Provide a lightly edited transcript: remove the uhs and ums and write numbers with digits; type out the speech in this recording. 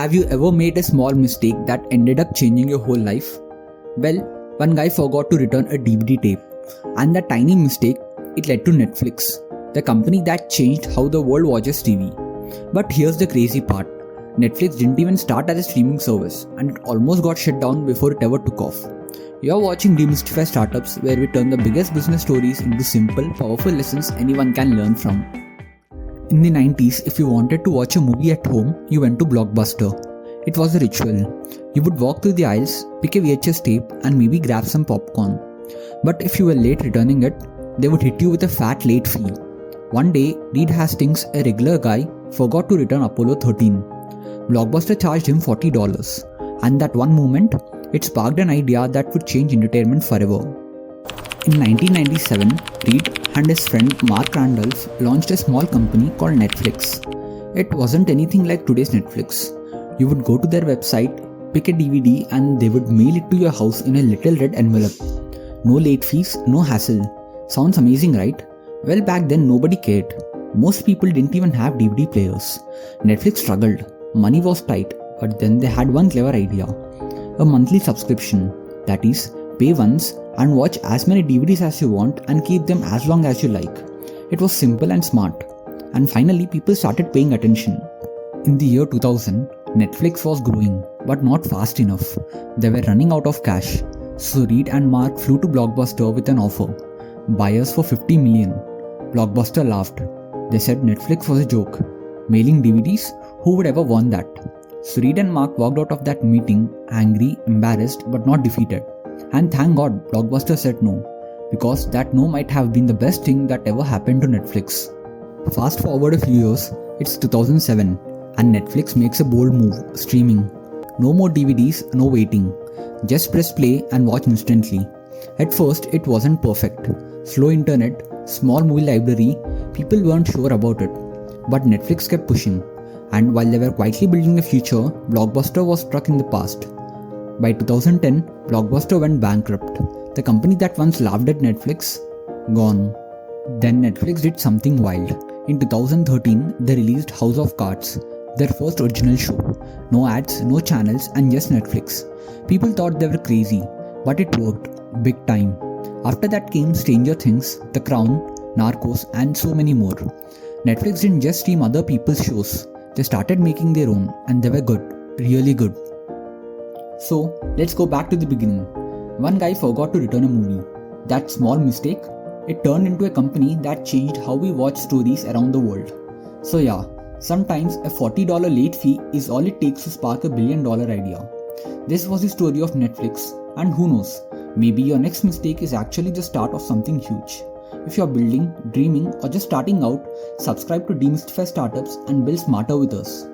Have you ever made a small mistake that ended up changing your whole life? Well, one guy forgot to return a DVD tape, and that tiny mistake, it led to Netflix, the company that changed how the world watches TV. But here's the crazy part. Netflix didn't even start as a streaming service, and it almost got shut down before it ever took off. You're watching Demystify Startups, where we turn the biggest business stories into simple, powerful lessons anyone can learn from. In the 90s, if you wanted to watch a movie at home, you went to Blockbuster. It was a ritual. You would walk through the aisles, pick a VHS tape, and maybe grab some popcorn. But if you were late returning it, they would hit you with a fat late fee. One day, Reed Hastings, a regular guy, forgot to return Apollo 13. Blockbuster charged him $40, and that one moment, it sparked an idea that would change entertainment forever. In 1997, Reed and his friend Mark Randolph launched a small company called Netflix. It wasn't anything like today's Netflix. You would go to their website, pick a DVD, and they would mail it to your house in a little red envelope. No late fees, no hassle. Sounds amazing, right? Well, back then nobody cared. Most people didn't even have DVD players. Netflix struggled. Money was tight, but then they had one clever idea. A monthly subscription. That is, pay once and watch as many DVDs as you want and keep them as long as you like. It was simple and smart. And finally, people started paying attention. In the year 2000, Netflix was growing, but not fast enough. They were running out of cash. So Reed and Mark flew to Blockbuster with an offer. Buyers for $50 million. Blockbuster laughed. They said Netflix was a joke. Mailing DVDs? Who would ever want that? So Reed and Mark walked out of that meeting angry, embarrassed, but not defeated. And thank God Blockbuster said no, because that no might have been the best thing that ever happened to Netflix. Fast forward a few years, it's 2007, and Netflix makes a bold move, streaming. No more DVDs, no waiting. Just press play and watch instantly. At first, it wasn't perfect. Slow internet, small movie library, people weren't sure about it. But Netflix kept pushing. And while they were quietly building a future, Blockbuster was stuck in the past. By 2010, Blockbuster went bankrupt. The company that once laughed at Netflix, gone. Then Netflix did something wild. In 2013, they released House of Cards, their first original show. No ads, no channels, and just Netflix. People thought they were crazy, but it worked, big time. After that came Stranger Things, The Crown, Narcos, and so many more. Netflix didn't just stream other people's shows. They started making their own, and they were good, really good. So, let's go back to the beginning. One guy forgot to return a movie. That small mistake, it turned into a company that changed how we watch stories around the world. So yeah, sometimes a $40 late fee is all it takes to spark a $1 billion idea. This was the story of Netflix, and who knows, maybe your next mistake is actually the start of something huge. If you're building, dreaming, or just starting out, subscribe to Demystify Startups and build smarter with us.